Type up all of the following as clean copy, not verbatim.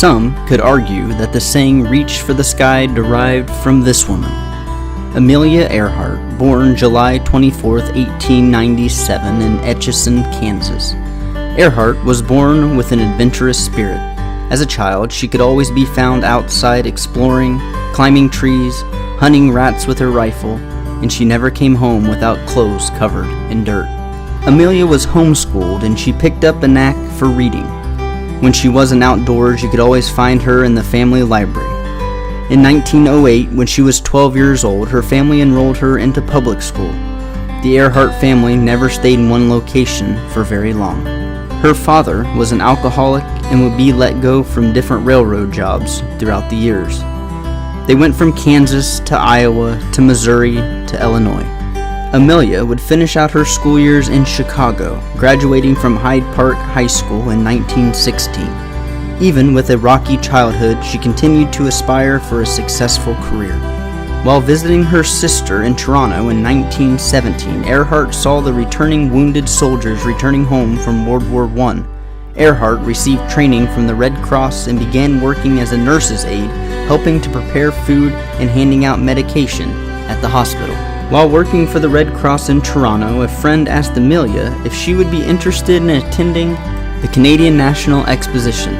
Some could argue that the saying "reach for the sky" derived from this woman, Amelia Earhart, born July 24, 1897 in Etchison, Kansas. Earhart was born with an adventurous spirit. As a child, she could always be found outside exploring, climbing trees, hunting rats with her rifle, and she never came home without clothes covered in dirt. Amelia was homeschooled, and she picked up a knack for reading. When she wasn't outdoors, you could always find her in the family library. In 1908, when she was 12 years old, her family enrolled her into public school. The Earhart family never stayed in one location for very long. Her father was an alcoholic and would be let go from different railroad jobs throughout the years. They went from Kansas to Iowa to Missouri to Illinois. Amelia would finish out her school years in Chicago, graduating from Hyde Park High School in 1916. Even with a rocky childhood, she continued to aspire for a successful career. While visiting her sister in Toronto in 1917, Earhart saw the returning wounded soldiers returning home from World War I. Earhart received training from the Red Cross and began working as a nurse's aide, helping to prepare food and handing out medication at the hospital. While working for the Red Cross in Toronto, a friend asked Amelia if she would be interested in attending the Canadian National Exposition.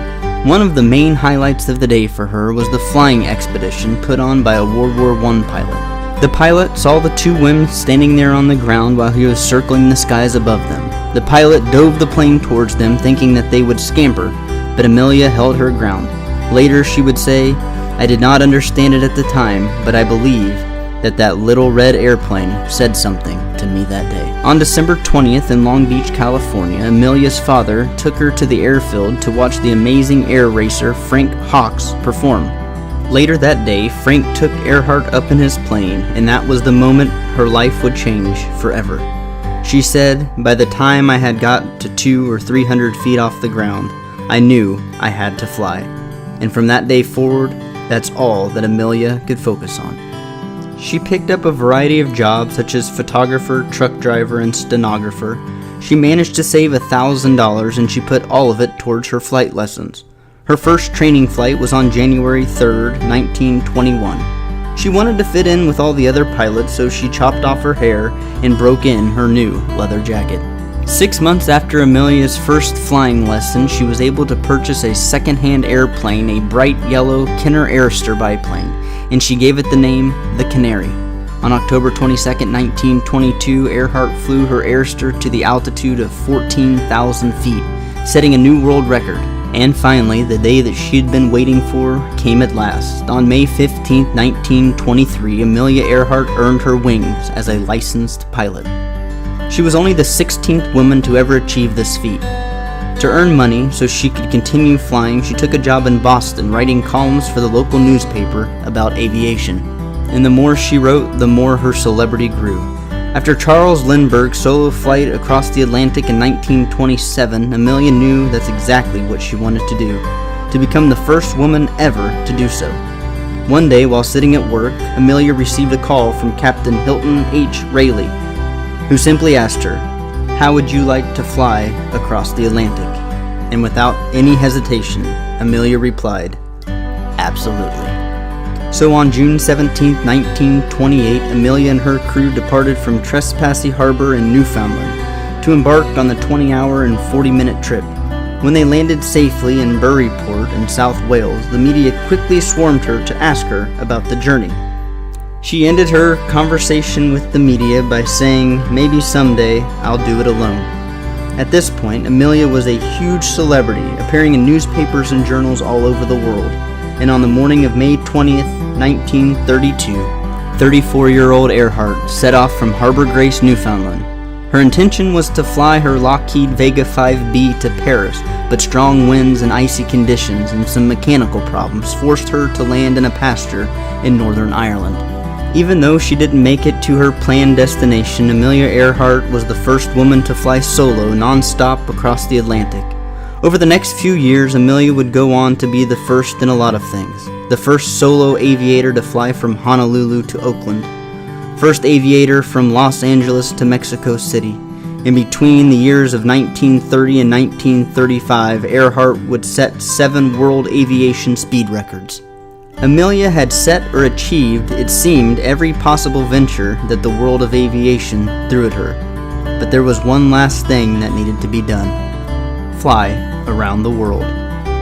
One of the main highlights of the day for her was the flying expedition put on by a World War I pilot. The pilot saw the two women standing there on the ground while he was circling the skies above them. The pilot dove the plane towards them, thinking that they would scamper, but Amelia held her ground. Later she would say, "I did not understand it at the time, but I believe that little red airplane said something to me that day." On December 20th in Long Beach, California, Amelia's father took her to the airfield to watch the amazing air racer Frank Hawks perform. Later that day, Frank took Earhart up in his plane, and that was the moment her life would change forever. She said, "By the time I had got to 200 or 300 feet off the ground, I knew I had to fly." And from that day forward, that's all that Amelia could focus on. She picked up a variety of jobs such as photographer, truck driver, and stenographer. She managed to save $1,000 and she put all of it towards her flight lessons. Her first training flight was on January 3rd, 1921. She wanted to fit in with all the other pilots, so she chopped off her hair and broke in her new leather jacket. 6 months after Amelia's first flying lesson, she was able to purchase a second-hand airplane, a bright yellow Kenner Airster biplane, and she gave it the name the Canary. On October 22, 1922, Earhart flew her Airster to the altitude of 14,000 feet, setting a new world record. And finally, the day that she had been waiting for came at last. On May 15, 1923, Amelia Earhart earned her wings as a licensed pilot. She was only the 16th woman to ever achieve this feat. To earn money so she could continue flying, she took a job in Boston writing columns for the local newspaper about aviation. And the more she wrote, the more her celebrity grew. After Charles Lindbergh's solo flight across the Atlantic in 1927, Amelia knew that's exactly what she wanted to do, to become the first woman ever to do so. One day, while sitting at work, Amelia received a call from Captain Hilton H. Rayleigh, who simply asked her, "How would you like to fly across the Atlantic?" And without any hesitation, Amelia replied, "Absolutely." So on June 17, 1928, Amelia and her crew departed from Trespassy Harbor in Newfoundland to embark on the 20-hour and 40-minute trip. When they landed safely in Buryport in South Wales, the media quickly swarmed her to ask her about the journey. She ended her conversation with the media by saying, "Maybe someday I'll do it alone." At this point, Amelia was a huge celebrity, appearing in newspapers and journals all over the world. And on the morning of May 20th, 1932, 34-year-old Earhart set off from Harbor Grace, Newfoundland. Her intention was to fly her Lockheed Vega 5B to Paris, but strong winds and icy conditions and some mechanical problems forced her to land in a pasture in Northern Ireland. Even though she didn't make it to her planned destination, Amelia Earhart was the first woman to fly solo non-stop across the Atlantic. Over the next few years, Amelia would go on to be the first in a lot of things. The first solo aviator to fly from Honolulu to Oakland. First aviator from Los Angeles to Mexico City. In between the years of 1930 and 1935, Earhart would set 7 world aviation speed records. Amelia had set or achieved, it seemed, every possible venture that the world of aviation threw at her. But there was one last thing that needed to be done: fly around the world.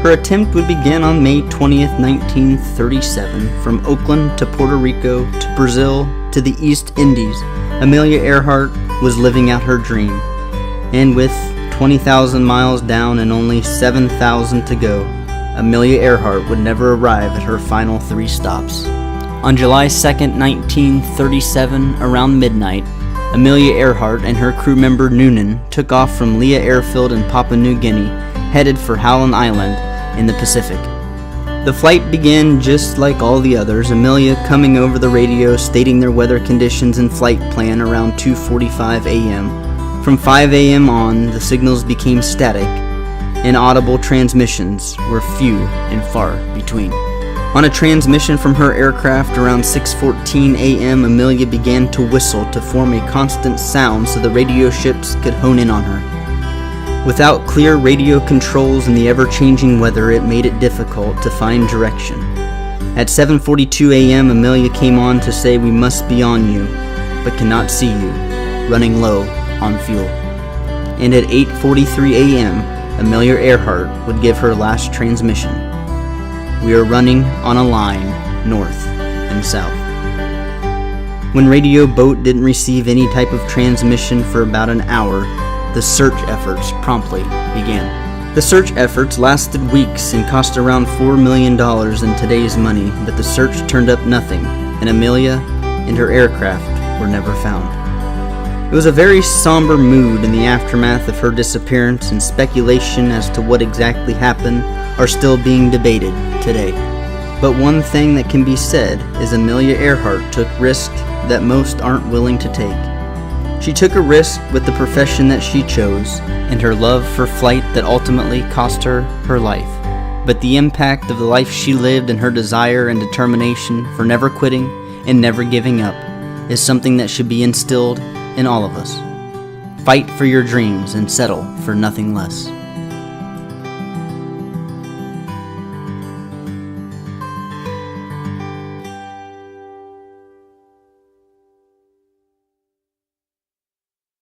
Her attempt would begin on May 20th, 1937, from Oakland to Puerto Rico to Brazil to the East Indies. Amelia Earhart was living out her dream, and with 20,000 miles down and only 7,000 to go, Amelia Earhart would never arrive at her final 3 stops. On July 2nd, 1937, around midnight, Amelia Earhart and her crew member Noonan took off from Lea Airfield in Papua New Guinea, headed for Howland Island in the Pacific. The flight began just like all the others, Amelia coming over the radio stating their weather conditions and flight plan around 2:45 a.m. From 5 a.m. on, the signals became static, and audible transmissions were few and far between. On a transmission from her aircraft around 6:14 a.m., Amelia began to whistle to form a constant sound so the radio ships could hone in on her. Without clear radio controls and the ever-changing weather, it made it difficult to find direction. At 7:42 a.m., Amelia came on to say, "We must be on you, but cannot see you, running low on fuel." And at 8:43 a.m., Amelia Earhart would give her last transmission. "We are running on a line north and south." When Radio Boat didn't receive any type of transmission for about an hour, the search efforts promptly began. The search efforts lasted weeks and cost around $4 million in today's money, but the search turned up nothing, and Amelia and her aircraft were never found. It was a very somber mood in the aftermath of her disappearance, and speculation as to what exactly happened are still being debated today. But one thing that can be said is Amelia Earhart took risks that most aren't willing to take. She took a risk with the profession that she chose and her love for flight that ultimately cost her her life. But the impact of the life she lived and her desire and determination for never quitting and never giving up is something that should be instilled in all of us. Fight for your dreams and settle for nothing less.